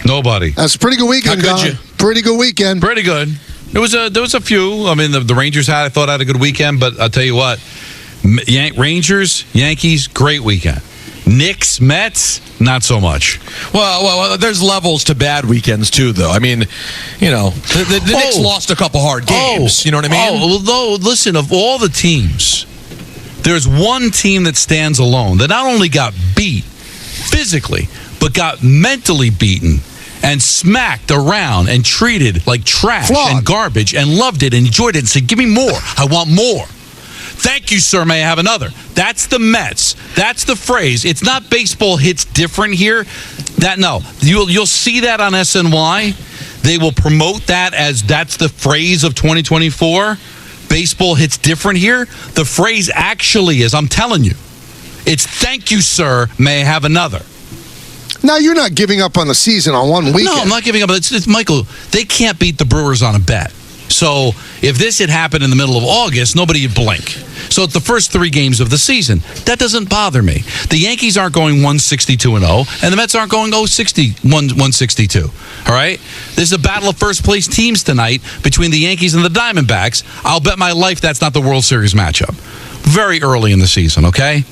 Nobody. That's a pretty good weekend, How could you? Pretty good weekend. Pretty good. There was a few. I mean, the Rangers I thought had a good weekend, but I'll tell you what, Rangers, Yankees, great weekend. Knicks, Mets, not so much. Well, there's levels to bad weekends too, though. I mean, the Knicks lost a couple hard games. You know what I mean? Although, listen, of all the teams, there's one team that stands alone that not only got beat physically, but got mentally beaten and smacked around and treated like trash and garbage and loved it and enjoyed it and said, give me more. I want more. Thank you, sir. May I have another? That's the Mets. That's the phrase. It's not baseball hits different here. You'll see that on SNY. They will promote that as that's the phrase of 2024. Baseball hits different here. The phrase actually is, I'm telling you, it's thank you, sir. May I have another? Now, you're not giving up on the season on one weekend. No, I'm not giving up. It's Michael, they can't beat the Brewers on a bet. So if this had happened in the middle of August, nobody would blink. So it's the first 3 games of the season. That doesn't bother me. The Yankees aren't going 162-0, and the Mets aren't going 162. All right? There's a battle of first-place teams tonight between the Yankees and the Diamondbacks. I'll bet my life that's not the World Series matchup. Very early in the season, okay?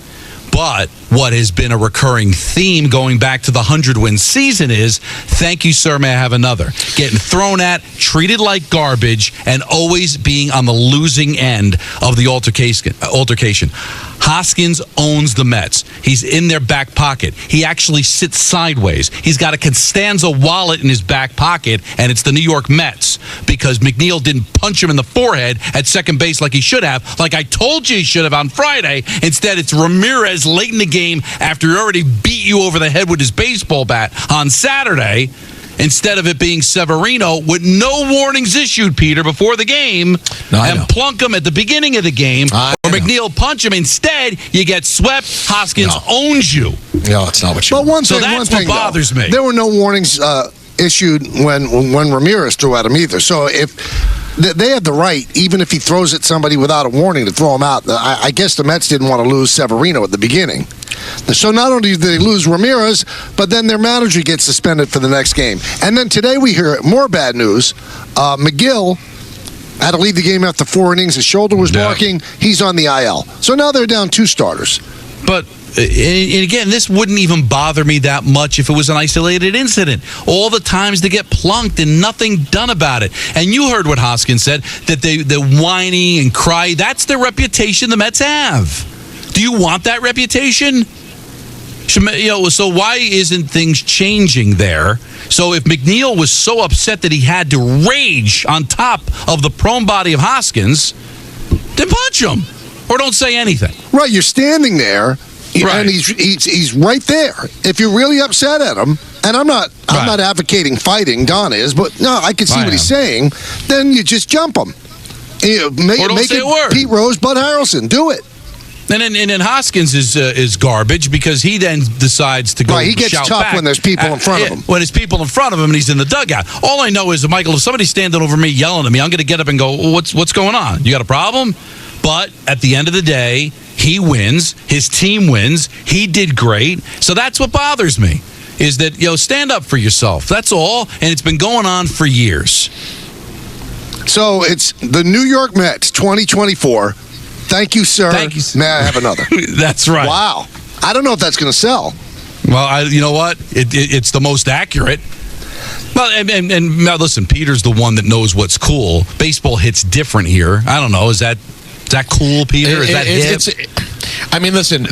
But what has been a recurring theme going back to the 100-win season is, thank you, sir, may I have another? Getting thrown at, treated like garbage, and always being on the losing end of the altercation. Hoskins owns the Mets. He's in their back pocket. He actually sits sideways. He's got a Costanza wallet in his back pocket, and it's the New York Mets because McNeil didn't punch him in the forehead at second base like he should have, like I told you he should have on Friday. Instead, it's Ramirez late in the game after he already beat you over the head with his baseball bat on Saturday. Instead of it being Severino with no warnings issued, Peter, before the game, and plunk him at the beginning of the game, or McNeil punch him. Instead, you get swept. Hoskins owns you. No, it's not what you want. want. So that's what bothers me. There were no warnings issued when Ramirez threw at him either. So if they had the right, even if he throws at somebody without a warning, to throw him out. I guess the Mets didn't want to lose Severino at the beginning. So not only did they lose Ramirez, but then their manager gets suspended for the next game. And then today we hear more bad news. McGill had to leave the game after 4 innings. His shoulder was marking. He's on the IL. So now they're down 2 starters. But, and again, this wouldn't even bother me that much if it was an isolated incident. All the times they get plunked and nothing done about it. And you heard what Hoskins said, that they're whiny and cry. That's the reputation the Mets have. Do you want that reputation? So why isn't things changing there? So if McNeil was so upset that he had to rage on top of the prone body of Hoskins, then punch him or don't say anything. Right, you're standing there, and he's right there. If you're really upset at him, and I'm not advocating fighting, Don is, but no, I can see what he's saying. Then you just jump him. Make it Pete Rose, Bud Harrelson. Do it. And then Hoskins is garbage because he then decides to go shout back. Right, he gets tough when there's people in front of him. When there's people in front of him and he's in the dugout. All I know is, Michael, if somebody's standing over me yelling at me, I'm going to get up and go, what's going on? You got a problem? But at the end of the day, he wins. His team wins. He did great. So that's what bothers me, is that, stand up for yourself. That's all. And it's been going on for years. So it's the New York Mets 2024. Thank you, sir. Thank you, sir. May I have another? That's right. Wow. I don't know if that's going to sell. Well, you know what? It's the most accurate. Well, and now listen, Peter's the one that knows what's cool. Baseball hits different here. I don't know. Is that cool, Peter? Is that hip? I mean, listen,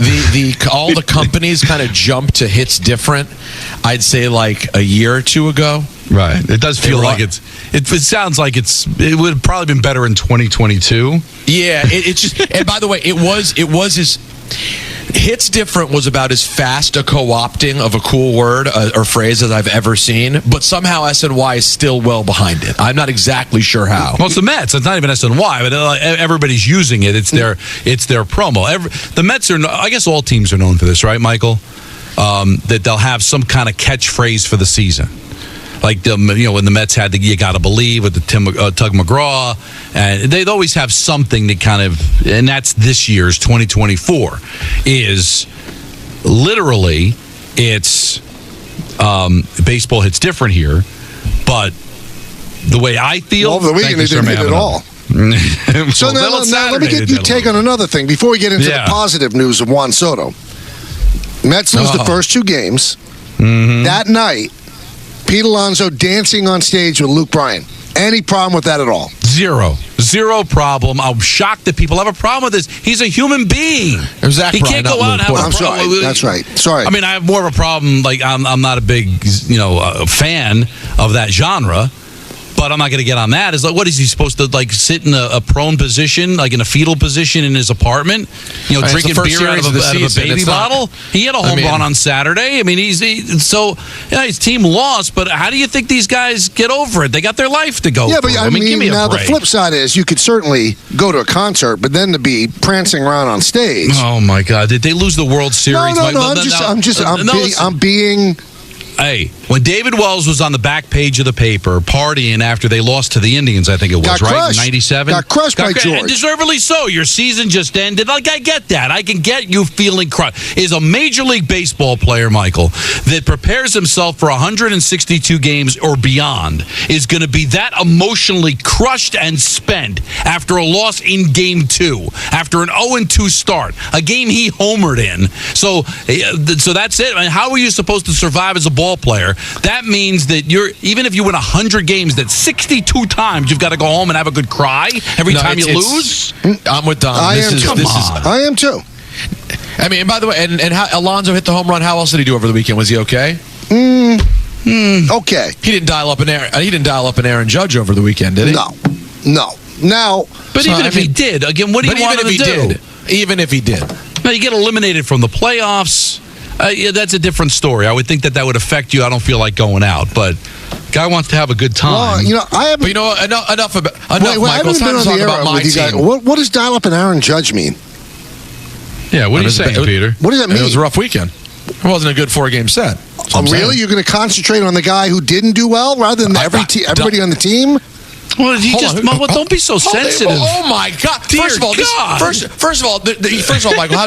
all the companies kind of jumped to hits different, I'd say like a year or 2 ago. Right. It does feel like it sounds like it would have probably been better in 2022. Yeah, it's just, and by the way, it was his hits different was about as fast a co-opting of a cool word or phrase as I've ever seen, but somehow SNY is still well behind it. I'm not exactly sure how. Well, it's the Mets. It's not even SNY, but everybody's using it. It's their promo. The Mets are, I guess all teams are known for this, right, Michael? That they'll have some kind of catchphrase for the season. Like when the Mets had the "You Gotta Believe" with the Tug McGraw, and they'd always have something that kind of, and that's this year's 2024 is literally it's Baseball hits different here, but the way I feel, over the weekend they didn't hit at all. So now let me get your take on another thing before we get into the positive news of Juan Soto. Mets lose the first 2 games. That night, Pete Alonso dancing on stage with Luke Bryan. Any problem with that at all? Zero problem. I'm shocked that people have a problem with this. He's a human being. He can't go out and have a problem. That's right. Sorry. I mean, I have more of a problem. Like, I'm not a big, fan of that genre. But I'm not going to get on that. Is like, what is he supposed to sit in a prone position, like in a fetal position in his apartment? Drinking beer out of a baby bottle. He had a home run on Saturday. I mean, his team lost. But how do you think these guys get over it? They got their life to go. Yeah, but give me a now break. The flip side is you could certainly go to a concert, but then to be prancing around on stage. Oh my God! Did they lose the World Series? No. I'm being. Hey, when David Wells was on the back page of the paper partying after they lost to the Indians, I think it was, right? In 97? Got crushed by George. And deservedly so. Your season just ended. I get that. I can get you feeling crushed. Is a Major League Baseball player, Michael, that prepares himself for 162 games or beyond is going to be that emotionally crushed and spent after a loss in Game 2, after an 0-2 start, a game he homered in. So that's it. I mean, how are you supposed to survive as a ball player? That means that even if you win 100 games, that 62 times you've got to go home and have a good cry every time you lose. I'm with Don. I am too. I mean, and by the way, and how Alonso hit the home run. How else did he do over the weekend? Was he okay? Okay. He didn't dial up an Aaron Judge over the weekend, did he? No. Now, but even if he did, again, what do you want him to do? Even if he did, now you get eliminated from the playoffs. That's a different story. I would think that would affect you. I don't feel like going out, but guy wants to have a good time. Enough about Michael. It's time to talk about my team. What does dial up an Aaron Judge mean? Yeah, what are you saying, Peter? What does that mean? It was a rough weekend. It wasn't a good 4-game set. Really? You're going to concentrate on the guy who didn't do well rather than everybody on the team? Well, don't be so sensitive. Oh my God! First of all, Michael.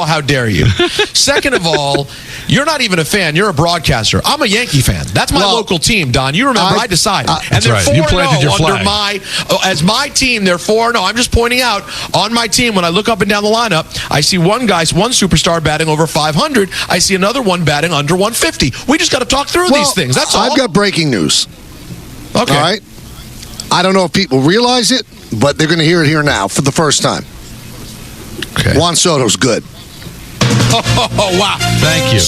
How dare you? Second of all, you're not even a fan. You're a broadcaster. I'm a Yankee fan. That's my local team, Don. You remember I decided, and they're 4-0 under as my team. They're 4-0. I'm just pointing out on my team when I look up and down the lineup, I see one superstar batting over 500. I see another one batting under 150. We just got to talk through these things. That's all. I've got breaking news. Okay. All right. I don't know if people realize it, but they're going to hear it here now for the first time. Okay. Juan Soto's good. Oh, wow. Thank you.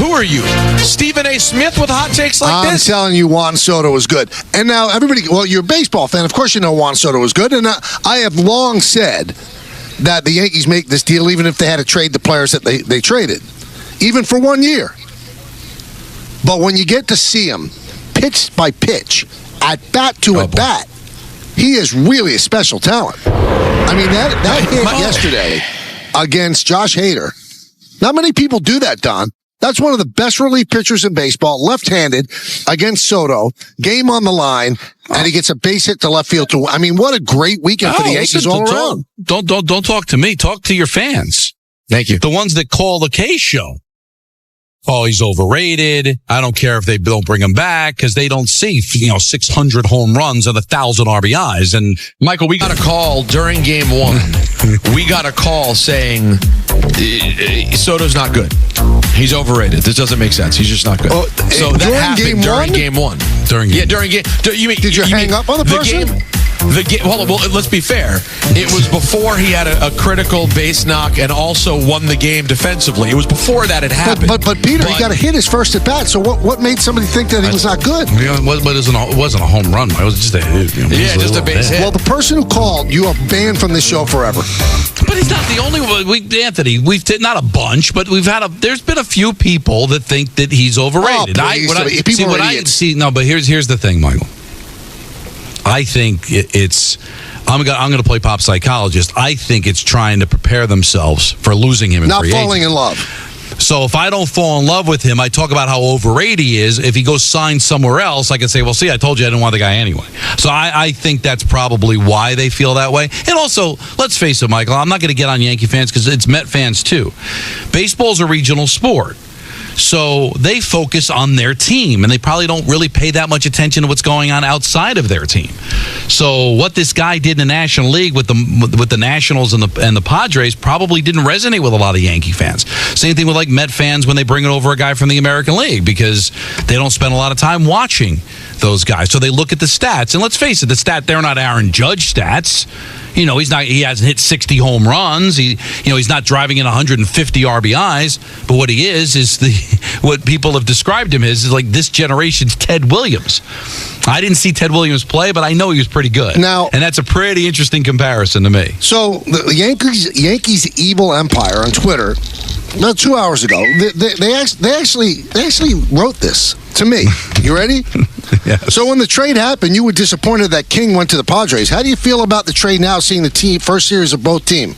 Who are you? Stephen A. Smith with hot takes like this? I'm telling you, Juan Soto is good. And now everybody, you're a baseball fan. Of course you know Juan Soto is good. And I have long said that the Yankees make this deal even if they had to trade the players that they traded, even for 1 year. But when you get to see him pitch by pitch, at bat to at bat, he is really a special talent. I mean, that hit yesterday against Josh Hader. Not many people do that, Don. That's one of the best relief pitchers in baseball, left-handed against Soto. Game on the line, and he gets a base hit to left field. I mean, what a great weekend for the Yankees all around. Don't talk to me. Talk to your fans. Thank you. The ones that call the Kay show. Oh, he's overrated. I don't care if they don't bring him back because they don't see 600 home runs and 1,000 RBIs. And Michael, we got a call during Game 1. We got a call saying Soto's not good. He's overrated. This doesn't make sense. He's just not good. So that happened during Game 1. During game. Did you hang up on the person? Well, let's be fair. It was before he had a critical base knock and also won the game defensively. It was before that had happened. But Peter, he got to hit his first at bat. So what made somebody think that he was not good? It wasn't a home run. It was just a hit. Just a base hit. Well, the person who called, you are banned from this show forever. But he's not the only one. Anthony, we've not a bunch, but there's been a few people that think that he's overrated. People are idiots. But here's the thing, Michael. I think it's. I'm going to play pop psychologist. I think it's trying to prepare themselves for losing him in free agency. Not falling in love. So if I don't fall in love with him, I talk about how overrated he is. If he goes sign somewhere else, I can say, well, see, I told you I didn't want the guy anyway. So I think that's probably why they feel that way. And also, let's face it, Michael, I'm not going to get on Yankee fans because it's Met fans too. Baseball's a regional sport. So they focus on their team, and they probably don't really pay that much attention to what's going on outside of their team. So what this guy did in the National League with the Nationals and the Padres probably didn't resonate with a lot of Yankee fans. Same thing with like Met fans when they bring over a guy from the American League, because they don't spend a lot of time watching those guys. So they look at the stats, and let's face it, they're not Aaron Judge stats. He hasn't hit 60 home runs. He's not driving in 150 RBIs. But what he is what people have described him as is like this generation's Ted Williams. I didn't see Ted Williams play, but I know he was pretty good. Now, and that's a pretty interesting comparison to me. So the Yankees evil empire on Twitter, about 2 hours ago, they actually wrote this to me. You ready? Yes. So when the trade happened, you were disappointed that King went to the Padres. How do you feel about the trade now, seeing the first series of both teams?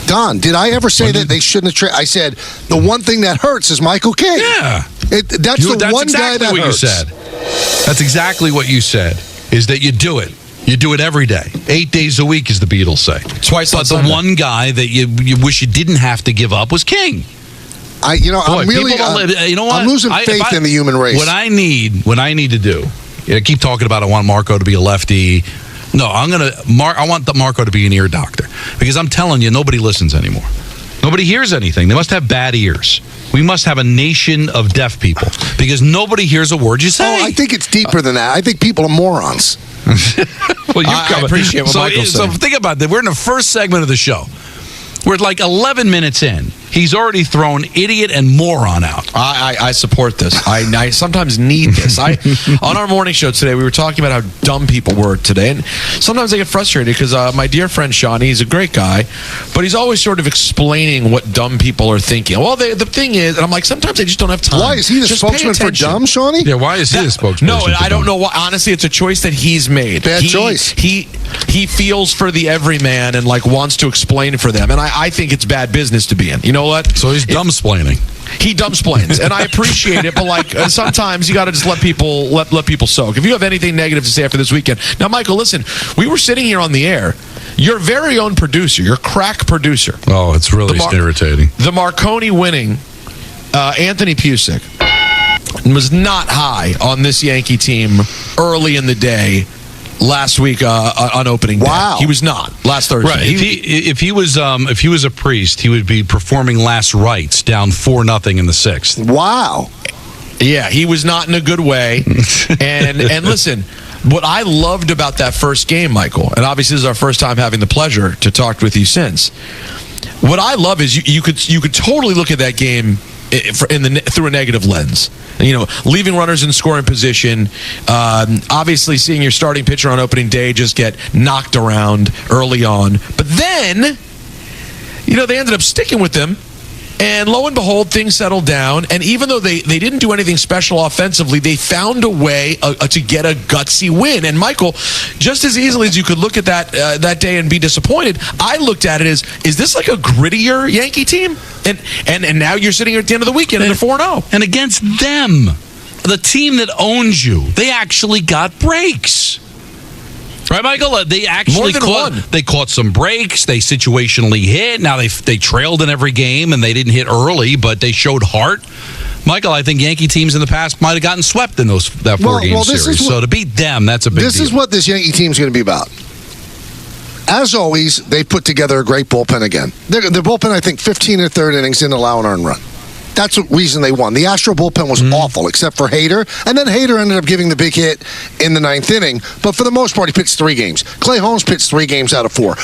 Don, did I ever say that they shouldn't have traded? I said the one thing that hurts is Michael King. Yeah. That's one guy that hurts. You said. That's exactly what you said, is that you do it. You do it every day. 8 days a week, as the Beatles say. Twice on Sunday. But the one guy that you wish you didn't have to give up was King. I'm losing faith in the human race. What I need to do, I keep talking about I want Marco to be a lefty. No, I want Marco to be an ear doctor, because I'm telling you, nobody listens anymore. Nobody hears anything. They must have bad ears. We must have a nation of deaf people, because nobody hears a word you say. Oh, I think it's deeper than that. I think people are morons. Well, I appreciate what Michael said. So think about that. We're in the first segment of the show. We're like 11 minutes in. He's already thrown idiot and moron out. I support this. I sometimes need this. On our morning show today, we were talking about how dumb people were today. And sometimes I get frustrated because my dear friend Shawnee, he's a great guy, but he's always sort of explaining what dumb people are thinking. Well, the thing is, and I'm like, sometimes I just don't have time. Why? Is he the spokesman for dumb, Shawnee? Yeah, why is he the spokesman? No, I don't know why. Honestly, it's a choice that he's made. Bad choice. He feels for the everyman and like wants to explain for them. And I think it's bad business to be in. You know what? So he's dumbsplaining. He dumbsplains, and I appreciate it. But like sometimes you got to just let people soak. If you have anything negative to say after this weekend, now Michael, listen, we were sitting here on the air. Your very own producer, your crack producer. Oh, it's really irritating. The Marconi winning Anthony Pusick was not high on this Yankee team early in the day. Last week on opening day. Wow. He was not last Thursday. Right. If he was a priest, he would be performing last rites down 4-0 in the 6th. Wow. Yeah, he was not in a good way. and listen, what I loved about that first game, Michael, and obviously this is our first time having the pleasure to talk with you since. What I love is you could totally look at that game through a negative lens. Leaving runners in scoring position, obviously seeing your starting pitcher on opening day just get knocked around early on. But then, they ended up sticking with them. And lo and behold, things settled down. And even though they didn't do anything special offensively, they found a way to get a gutsy win. And Michael, just as easily as you could look at that day and be disappointed, I looked at it as, is this like a grittier Yankee team? And now you're sitting here at the end of the weekend and they're 4-0. And against them, the team that owns you, they actually got breaks. Right, Michael? They actually caught some breaks. They situationally hit. Now they trailed in every game and they didn't hit early, but they showed heart. Michael, I think Yankee teams in the past might have gotten swept in that four-game series. So to beat them, that's a big deal. This is what this Yankee team's going to be about. As always, they put together a great bullpen again. Their bullpen, I think, 15 in the third innings didn't allow an earned run. That's the reason they won. The Astro bullpen was awful, except for Hader. And then Hader ended up giving the big hit in the 9th inning. But for the most part, he pitched 3 games. Clay Holmes pitched 3 games out of 4.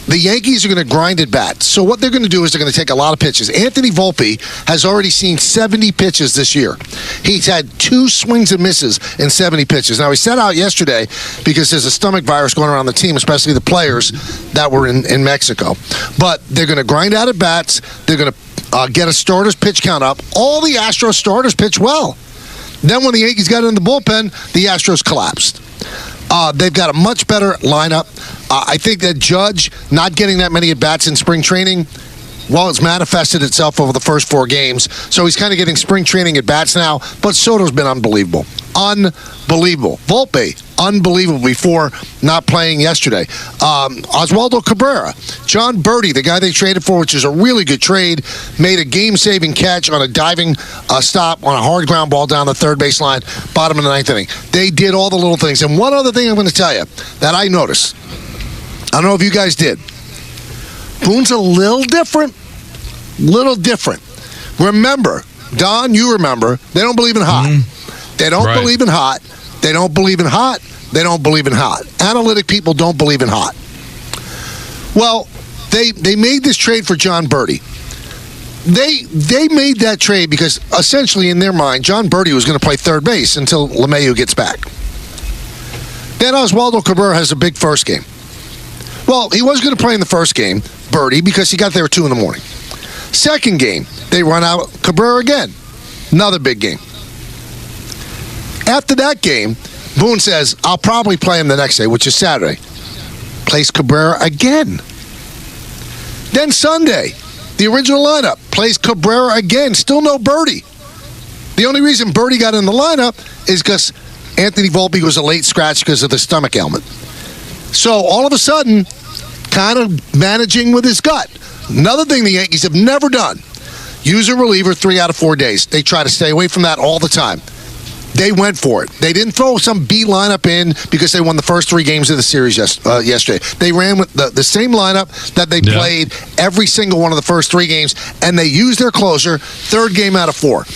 The Yankees are going to grind at bats. So what they're going to do is they're going to take a lot of pitches. Anthony Volpe has already seen 70 pitches this year. He's had 2 swings and misses in 70 pitches. Now, he sat out yesterday because there's a stomach virus going around the team, especially the players that were in Mexico. But they're going to grind out at bats. They're going to get a starter's pitch count up. All the Astros starters pitch well. Then when the Yankees got in the bullpen, the Astros collapsed. They've got a much better lineup. I think that Judge not getting that many at-bats in spring training, well, it's manifested itself over the first 4 games. So he's kind of getting spring training at-bats now, but Soto's been unbelievable. unbelievable. Volpe, unbelievable before not playing yesterday. Oswaldo Cabrera, John Birdie, the guy they traded for, which is a really good trade, made a game-saving catch on a diving stop on a hard ground ball down the third base line, bottom of the ninth inning. They did all the little things. And one other thing I'm going to tell you that I noticed, I don't know if you guys did. Boone's a little different. Remember, Don, you remember, they don't believe in hot. They don't believe in hot. They don't believe in hot. They don't believe in hot. Analytic people don't believe in hot. Well, they made this trade for John Birdie. They made that trade because essentially in their mind, John Birdie was going to play third base until LeMahieu gets back. Then Oswaldo Cabrera has a big first game. Well, he was going to play in the first game, Birdie, because he got there at 2 in the morning. Second game, they run out Cabrera again. Another big game. After that game, Boone says, I'll probably play him the next day, which is Saturday. Plays Cabrera again. Then Sunday, the original lineup, plays Cabrera again. Still no Birdie. The only reason Birdie got in the lineup is because Anthony Volpe was a late scratch because of the stomach ailment. So all of a sudden, kind of managing with his gut. Another thing the Yankees have never done, use a reliever 3 out of 4 days. They try to stay away from that all the time. They went for it. They didn't throw some B lineup in because they won the first 3 games of the series yesterday. They ran with the same lineup that they played every single one of the first 3 games, and they used their closer 3rd game out of 4.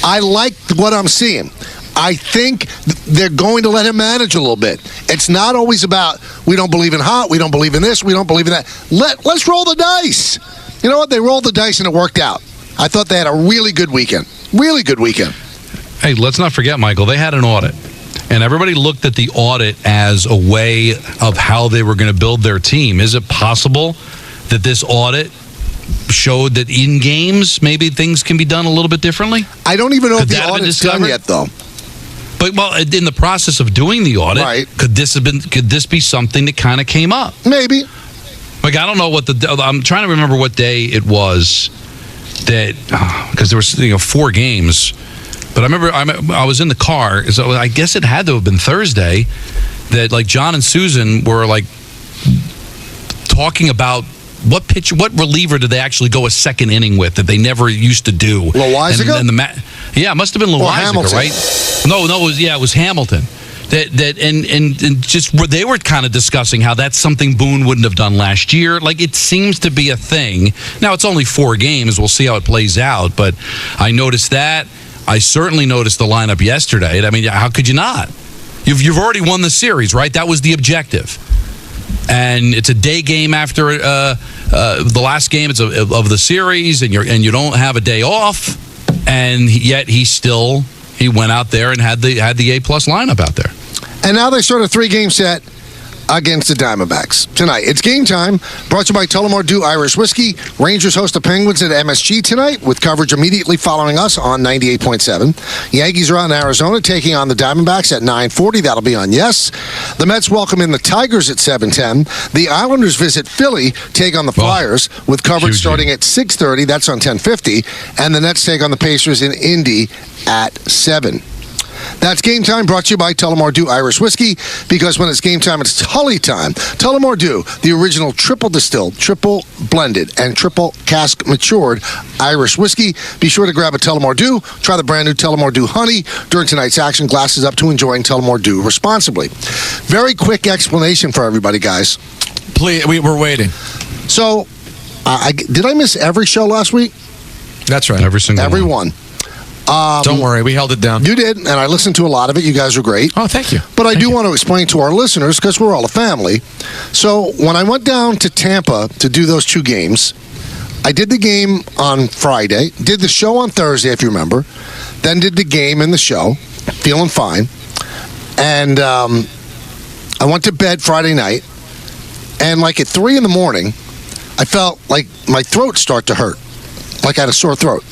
I like what I'm seeing. I think they're going to let him manage a little bit. It's not always about, we don't believe in hot, we don't believe in this, we don't believe in that. Let's roll the dice. You know what? They rolled the dice and it worked out. I thought they had a really good weekend. Really good weekend. Hey, let's not forget, Michael, they had an audit. And everybody looked at the audit as a way of how they were going to build their team. Is it possible that this audit showed that in games, maybe things can be done a little bit differently? I don't even know if the audit's done yet, though. But in the process of doing the audit, could this be something that kind of came up? Maybe. Like, I don't know what I'm trying to remember what day it was that, because there was 4 games. But I remember I was in the car, so I guess it had to have been Thursday that like John and Susan were like talking about what reliever did they actually go a second inning with that they never used to do. Loizaga? Yeah, it must have been Loizaga, right? No, it was Hamilton. And just they were kind of discussing how that's something Boone wouldn't have done last year. Like, it seems to be a thing. Now, it's only 4 games. We'll see how it plays out. But I noticed that. I certainly noticed the lineup yesterday. I mean, how could you not? You've already won the series, right? That was the objective. And it's a day game after the last game of the series, and you don't have a day off. And yet he went out there and had the A+ lineup out there. And now they start a 3-game set against the Diamondbacks tonight. It's game time. Brought to you by Tullamore Dew Irish Whiskey. Rangers host the Penguins at MSG tonight with coverage immediately following us on 98.7. Yankees are out in Arizona taking on the Diamondbacks at 9:40. That'll be on Yes. The Mets welcome in the Tigers at 7:10. The Islanders visit Philly, take on the Flyers with coverage starting at 6:30. That's on 10:50. And the Nets take on the Pacers in Indy at 7. That's Game Time, brought to you by Tullamore Dew Irish Whiskey, because when it's game time, it's Tully time. Tullamore Dew, the original triple distilled, triple blended, and triple cask matured Irish whiskey. Be sure to grab a Tullamore Dew. Try the brand new Tullamore Dew Honey during tonight's action. Glasses up to enjoying Tullamore Dew responsibly. Very quick explanation for everybody, guys. Please, we're waiting. So, did I miss every show last week? That's right. Every one. Don't worry, we held it down. You did, and I listened to a lot of it. You guys were great. Oh, thank you. But I do want to explain to our listeners, because we're all a family. So when I went down to Tampa to do those 2 games, I did the game on Friday, did the show on Thursday, if you remember, then did the game and the show, feeling fine. And I went to bed Friday night, and like at 3 in the morning, I felt like my throat start to hurt, like I had a sore throat.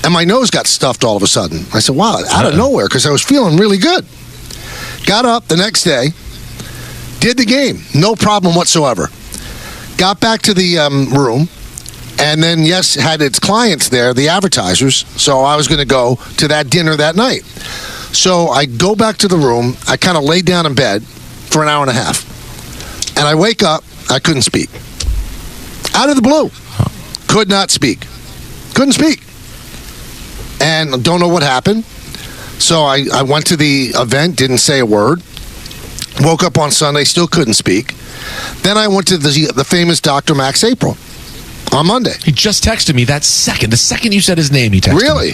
And my nose got stuffed all of a sudden. I said, wow, out of nowhere, because I was feeling really good. Got up the next day, did the game, no problem whatsoever. Got back to the room, and then, Yes had its clients there, the advertisers, so I was going to go to that dinner that night. So I go back to the room. I kind of lay down in bed for an hour and a half. And I wake up. I couldn't speak. Out of the blue. Could not speak. Couldn't speak. And don't know what happened. So I went to the event, didn't say a word. Woke up on Sunday, still couldn't speak. Then I went to the famous Dr. Max April on Monday. He just texted me that second. The second you said his name, he texted me. Really?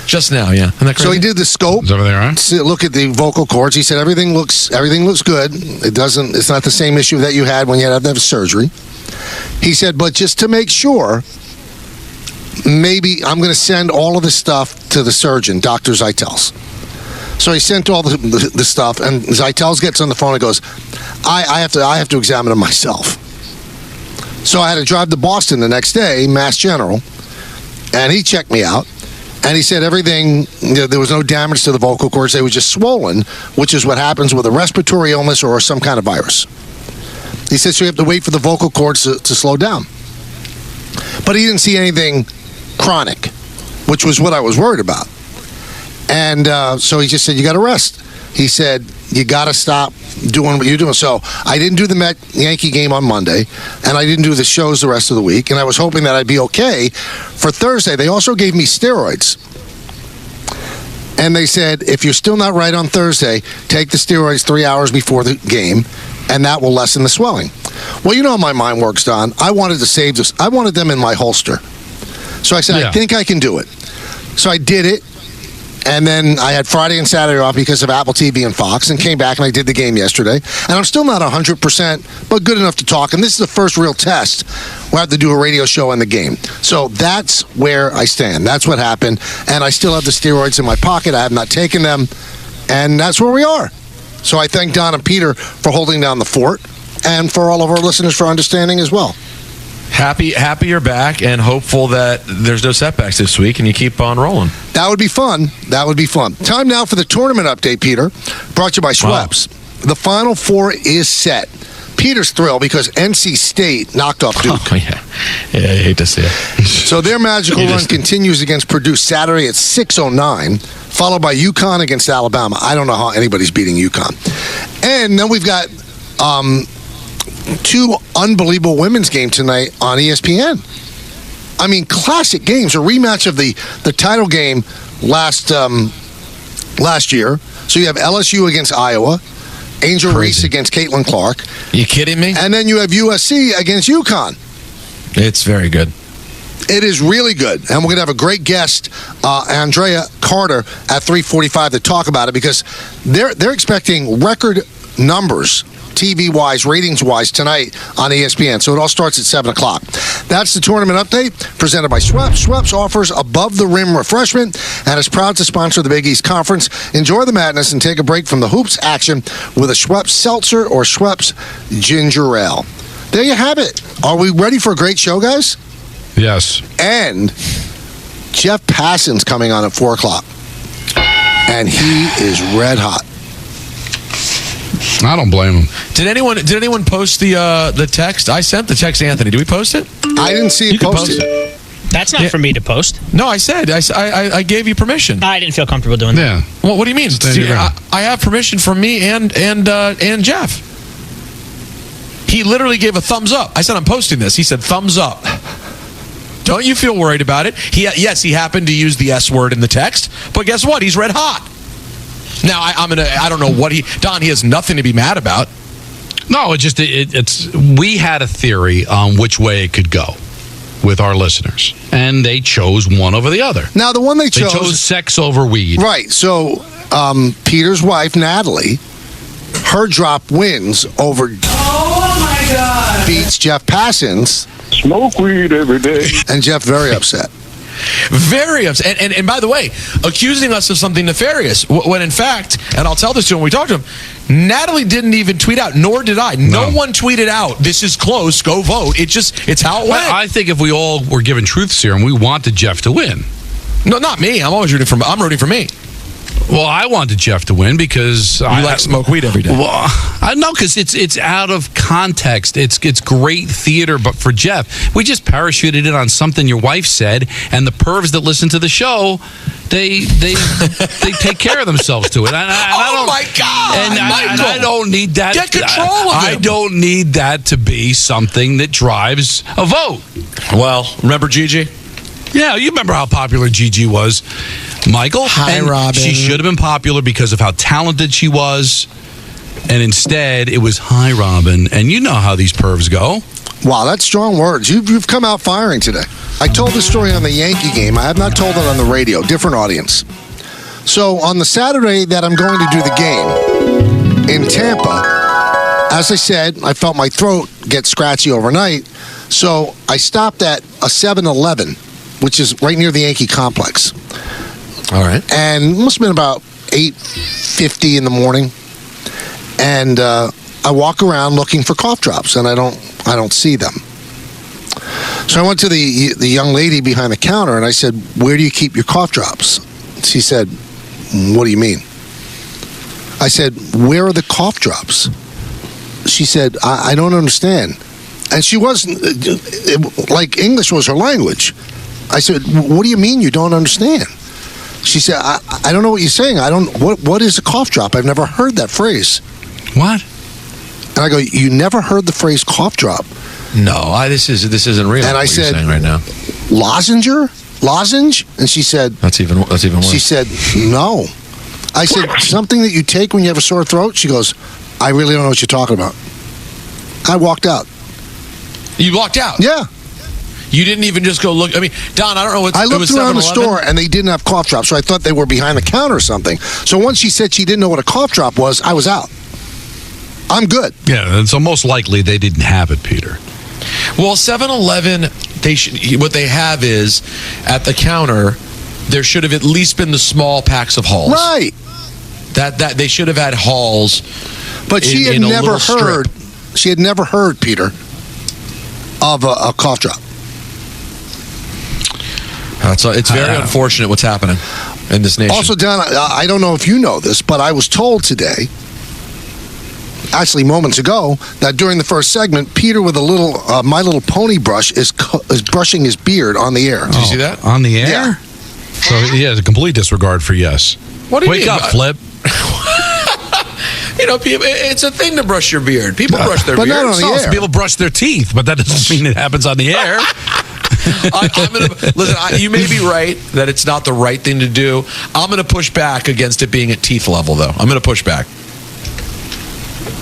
Just now, yeah. Isn't that crazy? So he did the scope. Is over there, right? Look at the vocal cords. He said everything looks good. It's not the same issue that you had when you had to have surgery. He said, but just to make sure, maybe I'm going to send all of this stuff to the surgeon, Dr. Zeitels. So he sent all the stuff, and Zeitels gets on the phone and goes, I have to examine it myself. So I had to drive to Boston the next day, Mass General, and he checked me out. And he said everything, there was no damage to the vocal cords. They were just swollen, which is what happens with a respiratory illness or some kind of virus. He said, so you have to wait for the vocal cords to slow down. But he didn't see anything chronic, which was what I was worried about. And so he just said, you got to rest. He said, you got to stop doing what you're doing. So I didn't do the Yankee game on Monday, and I didn't do the shows the rest of the week, and I was hoping that I'd be okay for Thursday. They also gave me steroids. And they said, if you're still not right on Thursday, take the steroids 3 hours before the game, and that will lessen the swelling. Well, you know how my mind works, Don. I wanted to save this. I wanted them in my holster. So I said, I think I can do it. So I did it. And then I had Friday and Saturday off because of Apple TV and Fox, and came back and I did the game yesterday. And I'm still not 100%, but good enough to talk. And this is the first real test where I have to do a radio show in the game. So that's where I stand. That's what happened. And I still have the steroids in my pocket. I have not taken them. And that's where we are. So I thank Don and Peter for holding down the fort, and for all of our listeners for understanding as well. Happy you're back, and hopeful that there's no setbacks this week and you keep on rolling. That would be fun. That would be fun. Time now for the tournament update, Peter. Brought to you by Schweppes. Wow. The Final Four is set. Peter's thrilled because NC State knocked off Duke. Oh, yeah. I hate to see it. So their magical run continues against Purdue Saturday at 6:09, followed by UConn against Alabama. I don't know how anybody's beating UConn. And then we've got two unbelievable women's games tonight on ESPN. I mean, classic games. A rematch of the title game last year. So you have LSU against Iowa, Angel Reese against Caitlin Clark. You kidding me? And then you have USC against UConn. It's very good. It is really good. And we're going to have a great guest, Andrea Carter, at 3:45 to talk about it, because they're expecting record numbers, TV-wise, ratings-wise, tonight on ESPN. So it all starts at 7 o'clock. That's the tournament update presented by Schweppes. Schweppes offers above-the-rim refreshment and is proud to sponsor the Big East Conference. Enjoy the madness and take a break from the hoops action with a Schweppes Seltzer or Schweppes Ginger Ale. There you have it. Are we ready for a great show, guys? Yes. And Jeff Passan's coming on at 4 o'clock. And he is red hot. I don't blame him. Did anyone post the text? I sent the text to Anthony. Did we post it? I didn't see it posted. That's not for me to post. No, I said. I gave you permission. I didn't feel comfortable doing that. Yeah. Well, what do you mean? See, I have permission from me and Jeff. He literally gave a thumbs up. I said, I'm posting this. He said, thumbs up. Don't you feel worried about it? Yes, he happened to use the S word in the text, but guess what? He's red hot. Now, I don't know what he has nothing to be mad about. No, it's we had a theory on which way it could go with our listeners, and they chose one over the other. Now, the one they chose sex over weed. Right. So, Peter's wife, Natalie, her drop wins over beats Jeff Passan's. Smoke weed every day. And Jeff very upset. Very upset. And by the way, accusing us of something nefarious, when in fact, and I'll tell this to him when we talk to him, Natalie didn't even tweet out, nor did I. No one tweeted out, this is close, go vote. It's how it went. I think if we all were given truth serum, we wanted Jeff to win. No, not me. I'm rooting for me. Well, I wanted Jeff to win because I like smoke weed every day. Well, I know because it's out of context. It's great theater, but for Jeff, we just parachuted it on something your wife said, and the pervs that listen to the show, they take care of themselves to it. And I don't, my God! And I don't need that. Get control of I him. don't need that to be something that drives a vote. Well, remember Gigi? Yeah, you remember how popular Gigi was, Michael? Hi, Robin. She should have been popular because of how talented she was. And instead, it was, hi, Robin. And you know how these pervs go. Wow, that's strong words. You've come out firing today. I told this story on the Yankee game. I have not told it on the radio. Different audience. So on the Saturday that I'm going to do the game in Tampa, as I said, I felt my throat get scratchy overnight. So I stopped at a 7-Eleven, which is right near the Yankee complex. All right. And it must have been about 8:50 in the morning. And I walk around looking for cough drops, and I don't see them. So I went to the young lady behind the counter, and I said, "Where do you keep your cough drops?" She said, "What do you mean?" I said, "Where are the cough drops?" She said, I don't understand. And she wasn't, like English was her language. I said, "What do you mean you don't understand?" She said, I don't know what you're saying. What is a cough drop? I've never heard that phrase. What? And I go, "You never heard the phrase cough drop?" No, this isn't real. And I what said, you're saying right now. Lozenge? And she said, That's even worse. She said, "No." I said, "Something that you take when you have a sore throat?" She goes, "I really don't know what you're talking about." I walked out. You walked out? Yeah. You didn't even just go look. I mean, Don, I don't know what. I looked around the 7-Eleven? store and they didn't have cough drops, so I thought they were behind the counter or something. So once she said she didn't know what a cough drop was, I was out. I'm good. Yeah, and so most likely they didn't have it, Peter. Well, 7-Eleven, what they have is at the counter, there should have at least been the small packs of Halls. Right. That they should have had Halls. But she had never heard. She had never heard, Peter, of a cough drop. It's very unfortunate what's happening in this nation. Also, Don, I don't know if you know this, but I was told today, actually moments ago, that during the first segment, Peter with a little My Little Pony brush is brushing his beard on the air. Did you see that? On the air? Yeah. So he has a complete disregard for yes. What do you Wake mean? up, Flip. You know, it's a thing to brush your beard. People brush their but beard. not on the Some air. people brush their teeth, but that doesn't mean it happens on the air. Listen, you may be right that it's not the right thing to do. I'm going to push back against it being at teeth level, though. I'm going to push back.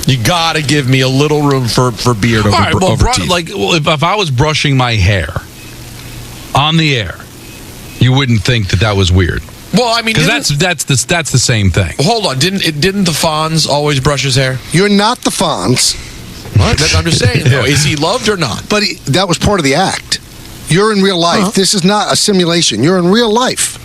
You got to give me a little room for beard over teeth. If I was brushing my hair on the air, you wouldn't think that was weird. Well, I mean, because that's the same thing. Hold on, didn't the Fonz always brush his hair? You're not the Fonz. What? I'm just saying, though. Is he loved or not? But that was part of the act. You're in real life. Uh-huh. This is not a simulation. You're in real life.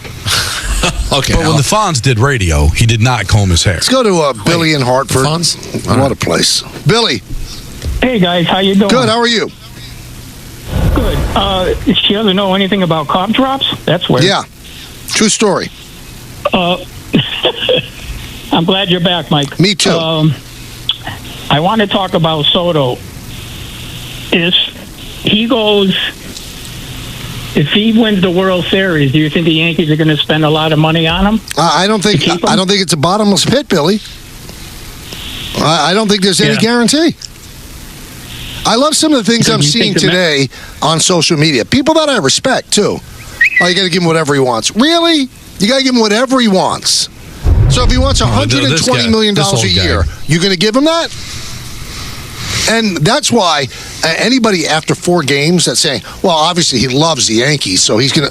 Okay. But when the Fonz did radio, he did not comb his hair. Let's go to Billy in Hartford. Fonz? What a place. Billy. Hey guys, how you doing? Good. How are you? Good. She doesn't know anything about cough drops? That's weird. Yeah. True story. I'm glad you're back, Mike. Me too. I want to talk about Soto. If he wins the World Series, do you think the Yankees are going to spend a lot of money on him? I don't think it's a bottomless pit, Billy. I don't think there's any guarantee. I love some of the things I'm seeing today on social media. People that I respect too. Oh, you got to give him whatever he wants. Really? You got to give him whatever he wants. So if he wants $120 million a year, you going to give him that? And that's why anybody after 4 games that's saying, well, obviously he loves the Yankees, so he's gonna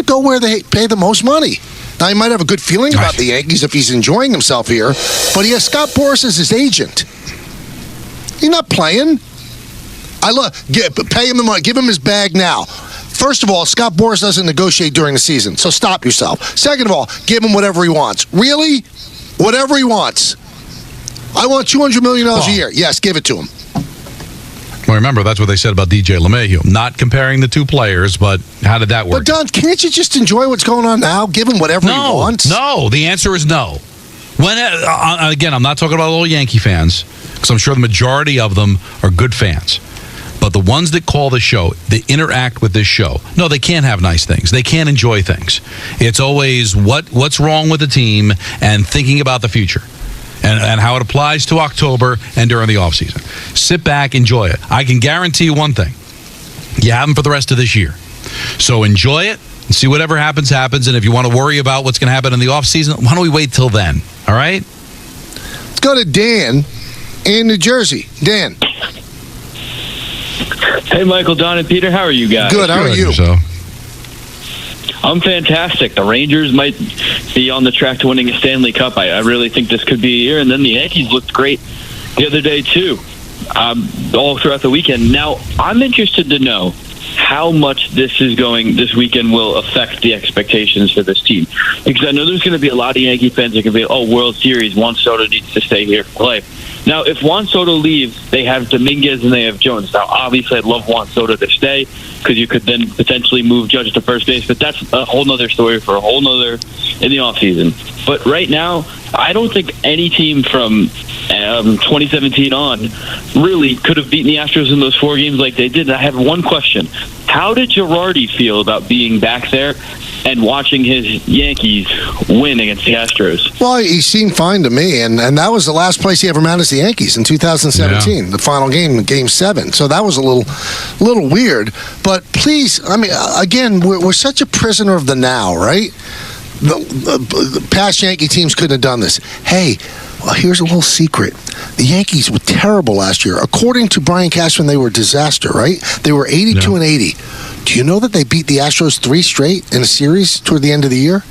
go where they pay the most money. Now, he might have a good feeling about the Yankees if he's enjoying himself here, but he has Scott Boras as his agent. He's not playing. Pay him the money. Give him his bag now. First of all, Scott Boras doesn't negotiate during the season, so stop yourself. Second of all, give him whatever he wants. Really? Whatever he wants. I want $200 million a year. Yes, give it to him. Well, remember, that's what they said about DJ LeMahieu. Not comparing the two players, but how did that work? But, Don, can't you just enjoy what's going on now? Give him whatever he wants? No, the answer is no. Again, I'm not talking about all Yankee fans, because I'm sure the majority of them are good fans. But the ones that call the show, that interact with this show, no, they can't have nice things. They can't enjoy things. It's always what's wrong with the team and thinking about the future and how it applies to October and during the offseason. Sit back, enjoy it. I can guarantee you one thing. You have them for the rest of this year. So enjoy it and see whatever happens, happens. And if you want to worry about what's going to happen in the offseason, why don't we wait till then? All right? Let's go to Dan in New Jersey. Dan. Hey, Michael, Don, and Peter. How are you guys? Good. How are you? So. I'm fantastic. The Rangers might be on the track to winning a Stanley Cup. I really think this could be a year. And then the Yankees looked great the other day, too, all throughout the weekend. Now, I'm interested to know how much this weekend will affect the expectations for this team. Because I know there's going to be a lot of Yankee fans that can be, World Series, Juan Soto needs to stay here to play. Now, if Juan Soto leaves, they have Dominguez and they have Jones. Now, obviously, I'd love Juan Soto to stay because you could then potentially move Judge to first base, but that's a whole nother story for a whole nother in the offseason. But right now, I don't think any team from 2017 on really could have beaten the Astros in those 4 games like they did. I have one question. How did Girardi feel about being back there and watching his Yankees win against the Astros? Well, he seemed fine to me, and that was the last place he ever managed the Yankees in 2017, the final game, Game 7. So that was a little weird. But please, I mean, again, we're such a prisoner of the now, right? The past Yankee teams couldn't have done this. Hey, well, here's a little secret. The Yankees were terrible last year. According to Brian Cashman, they were a disaster, right? They were 82 and 80. Do you know that they beat the Astros 3 straight in a series toward the end of the year?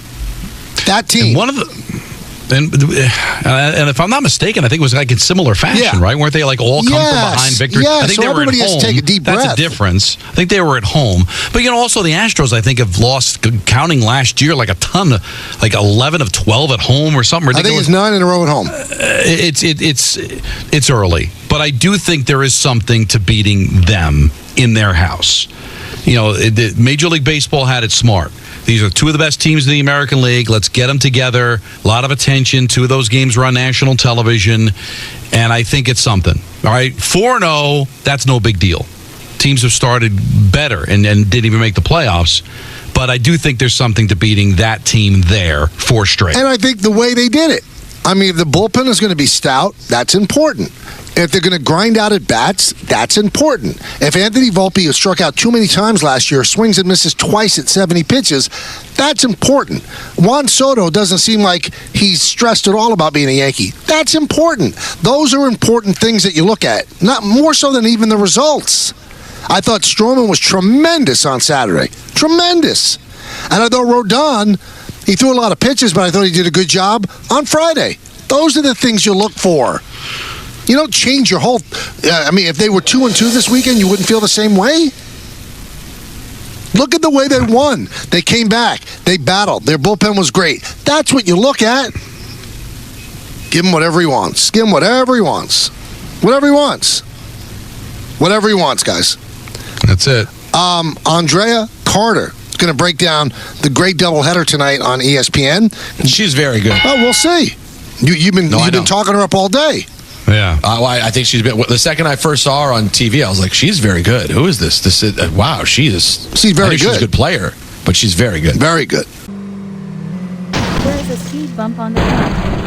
That team. And one of the... And if I'm not mistaken, I think it was like in similar fashion, right? Weren't they like all come from behind victory? Yes, I think so they were everybody at has home. to take a deep breath. That's a difference. I think they were at home. But, also the Astros, I think, have lost, counting last year, like a ton, like 11 of 12 at home or something ridiculous. I think it's 9 in a row at home. It's early. But I do think there is something to beating them in their house. Major League Baseball had it smart. These are 2 of the best teams in the American League. Let's get them together. A lot of attention. 2 of those games were on national television. And I think it's something. All right, 4-0, that's no big deal. Teams have started better and didn't even make the playoffs. But I do think there's something to beating that team there 4 straight. And I think the way they did it. I mean, if the bullpen is going to be stout, that's important. If they're going to grind out at bats, that's important. If Anthony Volpe, who struck out too many times last year, swings and misses twice at 70 pitches, that's important. Juan Soto doesn't seem like he's stressed at all about being a Yankee. That's important. Those are important things that you look at, not more so than even the results. I thought Stroman was tremendous on Saturday. Tremendous. And I thought Rodon, he threw a lot of pitches, but I thought he did a good job on Friday. Those are the things you look for. You don't change your whole... if they were 2-2 this weekend, you wouldn't feel the same way? Look at the way they won. They came back. They battled. Their bullpen was great. That's what you look at. Give him whatever he wants. Give him whatever he wants. Whatever he wants. Whatever he wants, guys. That's it. Andrea Carter is going to break down the great doubleheader tonight on ESPN. She's very good. Oh, we'll see. You've been talking her up all day. Yeah. I think she's been... The second I first saw her on TV, I was like, she's very good. Who is this? Wow, she is... She's very good. She's a good player, but she's very good. Very good. There is a speed bump on the road.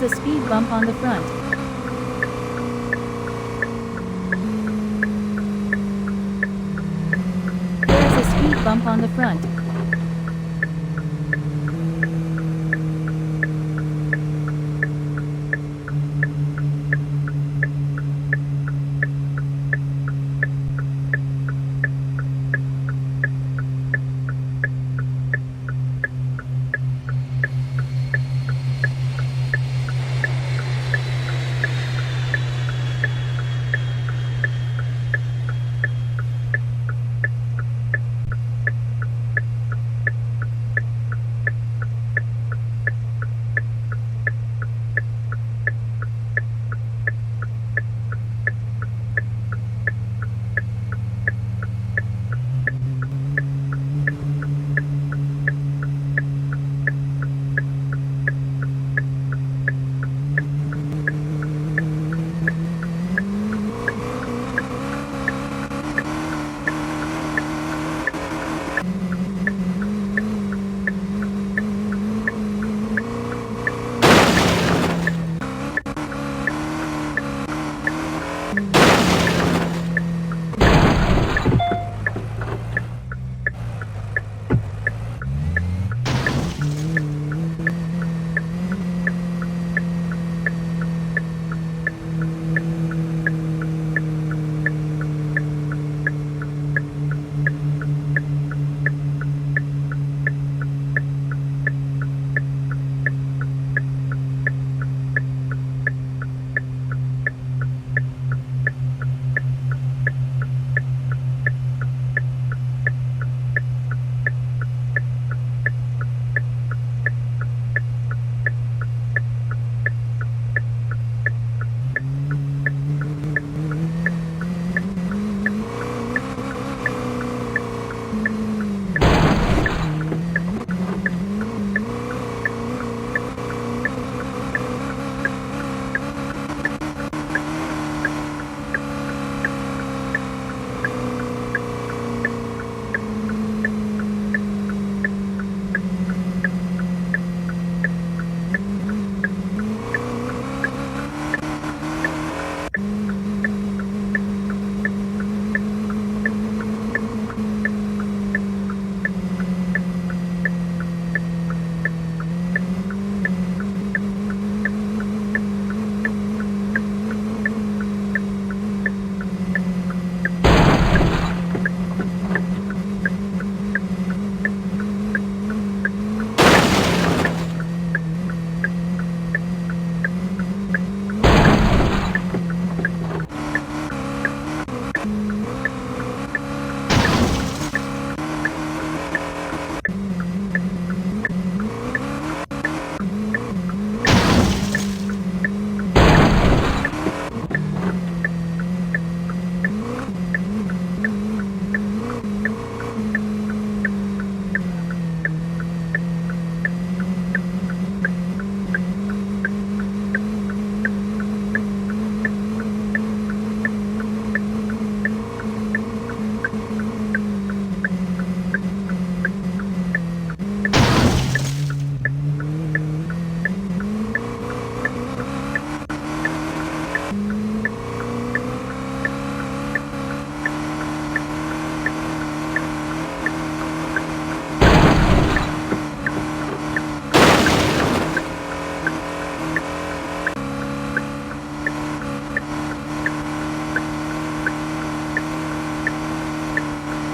is a speed bump on the front. There is a speed bump on the front.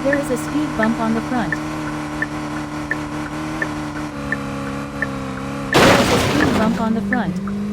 There is a speed bump on the front. There is a speed bump on the front.